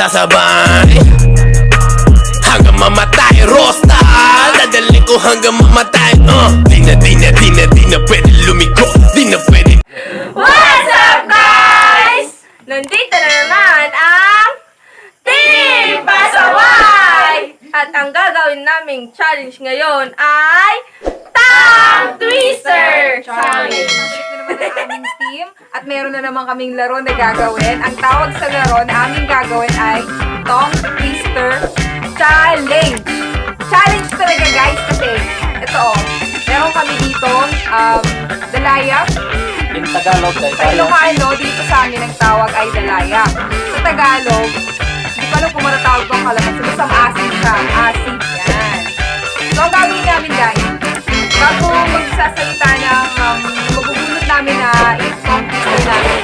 magsasabay hanggang mamatay. Rosta, dadalhin ko hanggang mamatay. Di na pwede lumiko, di na pwede. What's up, guys? Nandito na naman ang Team Pasaway! At ang gagawin naming challenge ngayon ay Tongue Twister Challenge! Ito naman ang aming team at meron na naman kaming laro na gagawin. Ang tawag sa laro na aming gagawin ay Tongue Twister Challenge. Challenge talaga, guys, kasi ito meron kami dito dalaya. In Tagalog, Sa Ilocano, dito sa amin ang tawag ay dalaya. Sa Tagalog, hindi ko alam kung matatawag ko ang kalaman. Basta maasim siya. Asim. Yan. So, ang gagawin namin, guys, bago magsasalita ng magbubunot namin na i-tongue twister namin,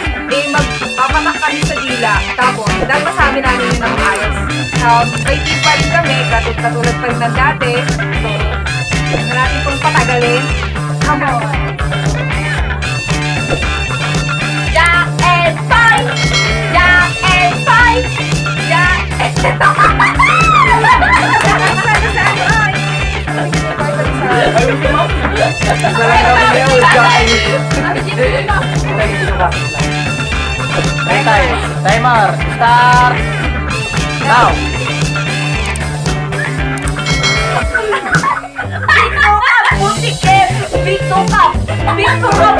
magpapatak kami sa dila. Tapos, dapasabi namin yun ng ayos. May team pa rin kami, katulad pa rin ng dati. So, na natin itong patagalin. Come on! Jack and Fight! Jack and Fight! Jack and Timer, start now. Pusikin! Bito ka! Bito ka! Bito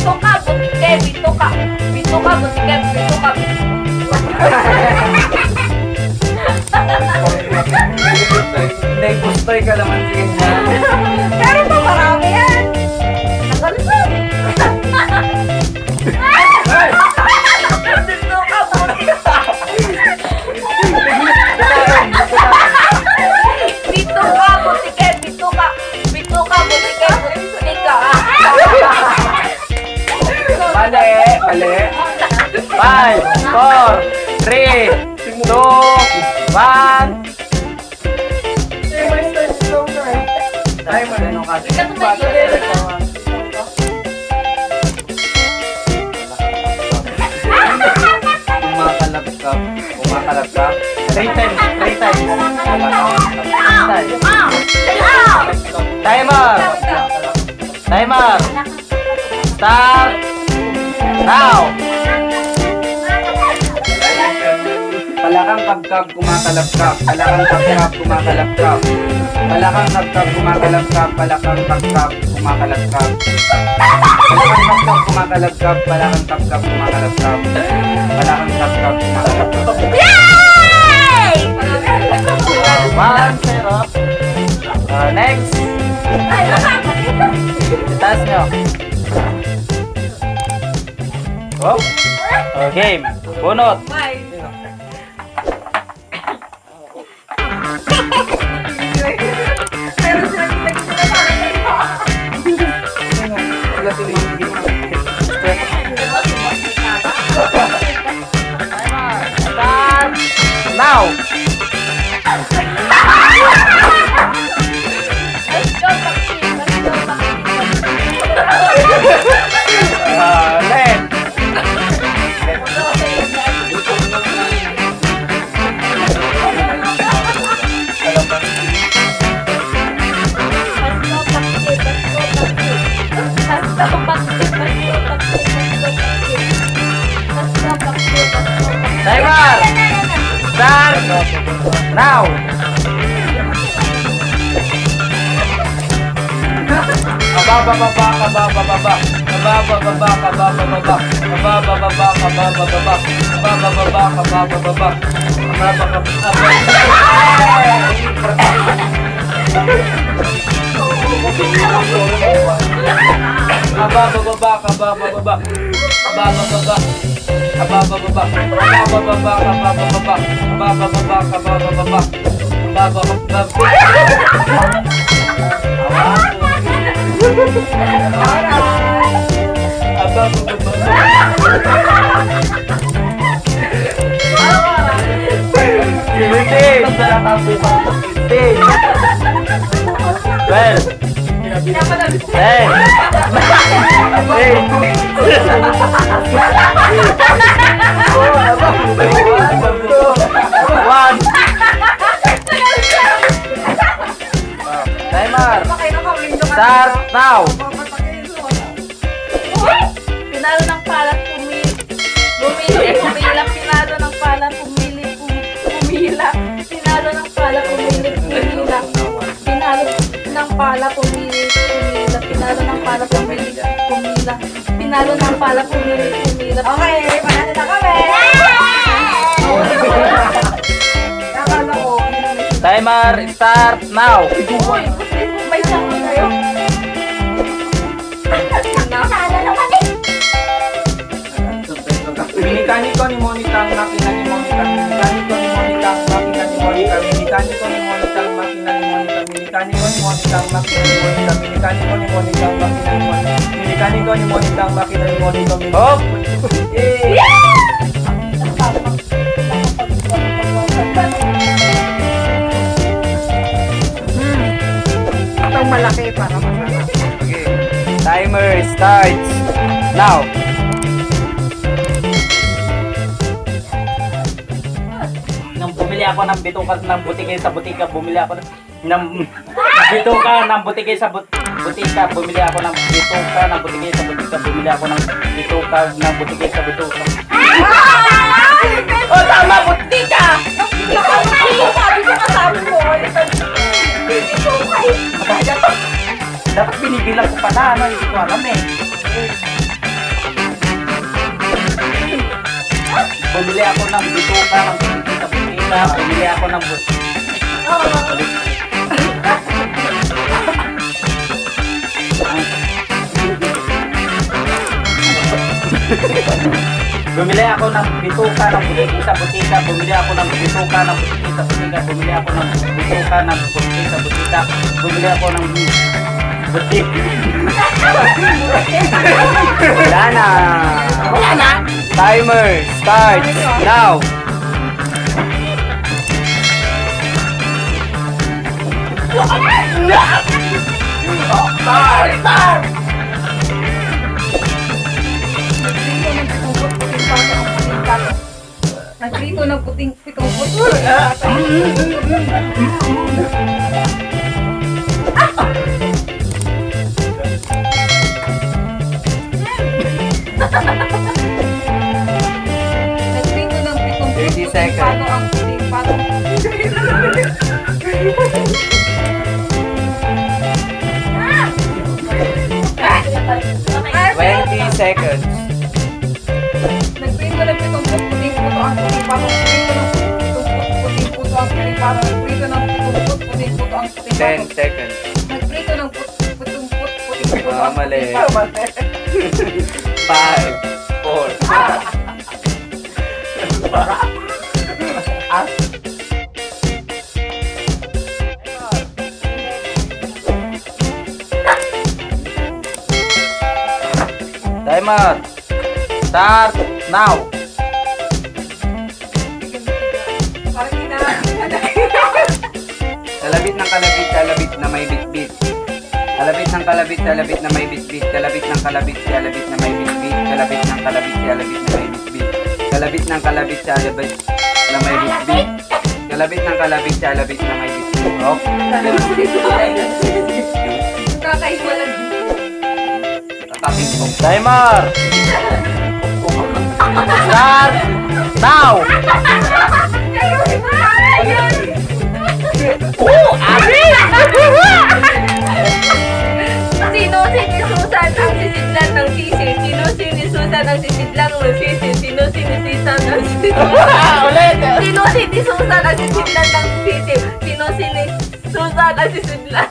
ka! Butike! Bito ka! Bito ka! Butike! Bito ka! Hindi, gustoy ka naman sige niya. Pero pa marami yan! Nakalusot! Bito ka! Bito ka! Butike! Bito ka! Bito ka! Butike! Butike ka! Mali, mali. 5, 4, 3, 2, 1. Timer, ano kasi? Kumakalab ka. 3 times. Timer. Start now. Palakang kabkab kumakalab-kab. Palakang kabkab kumakalab-kab. Palakang kabkab kumakalab-kab. Palakang kabkab kumakalab-kab. Palakang kabkab kumakalab-kab. Palakang kabkab kumakalab-kab. Palakang kabkab kumakalab-kab. Yay! 1-0. Next. Taas nyo. Oh. Game. Bunot. Pero sila Start now. Let. Timer. Start now. 17. 12. 10. 1. Timer. Start now. Pinalo ng pala, pumila, pinalo ng pala, pumila, pinalo ng pala, pumila, pinalo ng pala, pumila, pinalo ng pala, pumila, pinalo ng pala, pumila. Okay, panalo na kami! Nakala ko, Timer start now. uy, may sabi kayo. Minikaniko ni Monica ang makina ni Monica. Minikaniko ni Monica ang makina ni Monica. Minikaniko ni Monica ang makina ni Monica. Minikaniko ni Monica ang makina ni Monica. Minikaniko ni Monica ang makina ni Monica. Minikaniko ni Monica ang makina ni Monica. Hop! Itong malaki para masarap. Okay. Timer starts now. Nang bumili ako ng bituka ng butike sa butika, bumili ako ng bituka ng butike sa butika, bumili ako ng bituka ng butike sa butika, bumili ako ng bituka ng butike sa butika. Oh, tama, butika! Sabi ko kasabi ko. Dapat binibilang ko pala, ano, hindi ko alam eh. Bumili ako ng bituka ng butike sa butika, bumili ako ng Bumili ako ng bituka ng butike sa butika, bumili ako ng bituka ng butike sa butika, bumili ako ng bituka ng butike sa butika, bumili ako ng butike. Wala na. Wala na? Timer starts now. Nagprito ng puting pitong puto. Nagprito ng pitong 30 seconds. paano ang puting pato. 20 seconds. Nagprito ng pitong puting puto ang puting pato. Nagprito ng pitong puting puto ang puting pato. Nagprito ng pitong puting puto ang puting 10 pato. seconds. Nagprito ng pitong puting puto Ah, ang mali. puting pato. 5, 4. Timer. Start now. Parang hindi na. Kalabit ng kalabit, kalabit na may bitbit. Kalabit ng kalabit, kalabit na may bitbit. Kalabit ng kalabit, kalabit na may bitbit. Kalabit ng kalabit, kalabit na may bitbit. Kalabit ng kalabit, kalabit na may bitbit. Kalabit ng kalabit, kalabit na may bitbit. Oh. Kakaiba lang. Tatating kong timer. Start now. Sino sinisusan ang sisidlan ng sisi? Sino sinisusan ang sisidlan ng sisi? Sino sinisisan ang Ulit. Sino sinisusan ang sisidlan ng sisi? Sino sinisusan ang sisidlan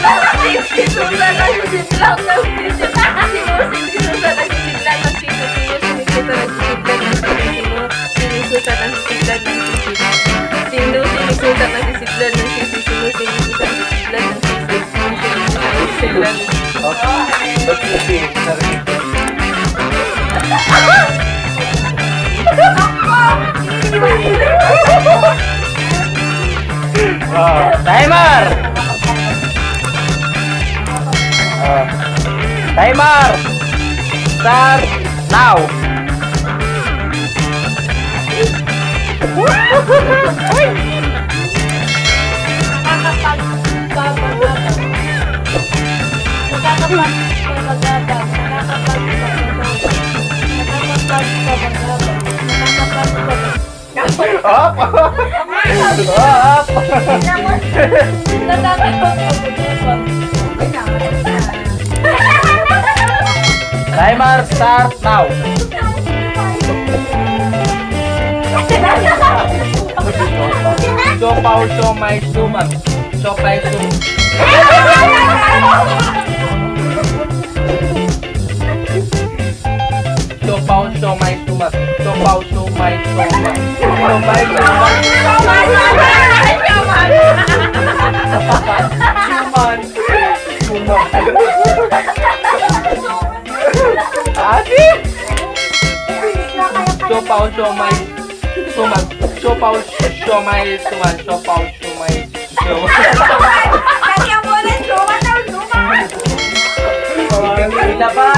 Sinisusan ang sisidlan ng sisi? Sino sinisusan ang sisidlan ng sisi? Sino sinisusan ang sisidlan ng sisi? sinigsutan ng sisidlan ng sisig. Sino sinigsutan ng sisidlan ng sisig? Sino sinigsutan ng sisidlan ng sisig? Sino sinigsutan ng sisidlan? Ba't kasi? Timer! Timer! Start now! Up! Up! Timer start now! Siopaw, siomay, suman. Siopay, sum. Siopaw, siomay, suman. Siopaw, siomay, suman. Siomay, suman. Suman. Suman. Ate! Siopaw, siomay, suman. Siopaw, siomay, suman. Siopaw, siomay, suman. Kaya mo na suman daw, suman! Ilaban!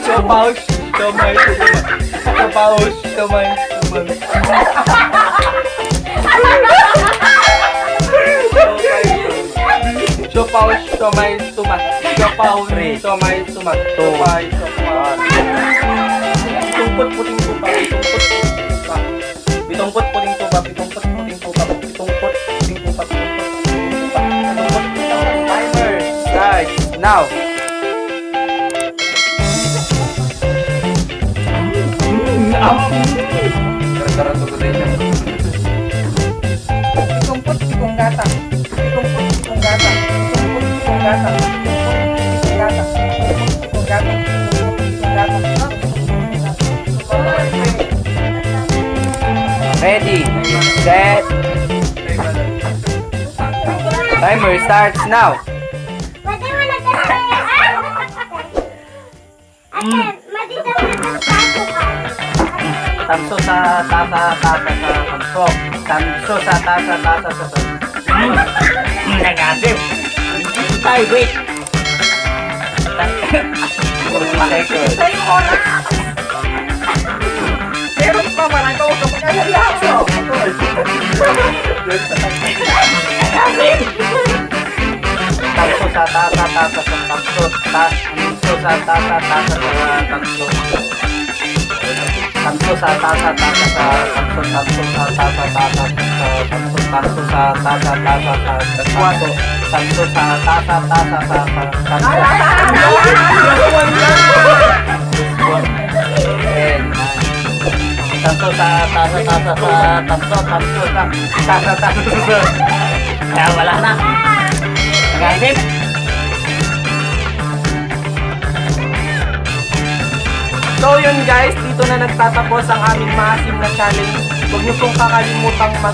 Siopaw, siomay, suman. Siopaw, siomay, suman. Siopaw, siomay, suman. Siopaw, siomay, suman. Siopaw, siomay. Pitungkot puting tupa, pitungkot puting tupa. Pitungkot puting tupa, pitungkot puting tupa, pitungkot puting tupa, pitungkot puting tupa. Pitungkot puting tupa. Timer starts now. Gara-gara tugutin niya. Pikumpot, pikong gata. Pikumpot, pikong gata. Pikumpot, pikong gata. Pikumpot, pikong gata. Pikumpot, pikong gata. Pikumpot, pikong gata. Ready, set. Timer starts now. Tamso sa tasa sa tamso. Tamso sa tasa sa Nag-asip. Tay, wait. Sa'yo oras. Pero pa man ito, kapag nalalaso. Tamso sa tasa sa tamso. Tamso sa tasa sa tamso. Tamso sa tasa sa tamso. Tamso sa tasa sa tamso. Tamso sa tasa sa tamso. Tamso sa tasa sa tamso. Tamso sa tasa sa tamso. Tamso sa tasa sa. Kaya wala na. Nag-asip. So yun guys, dito na nagtatapos ang aming maasim na challenge. Huwag niyo pong kakalimutang mag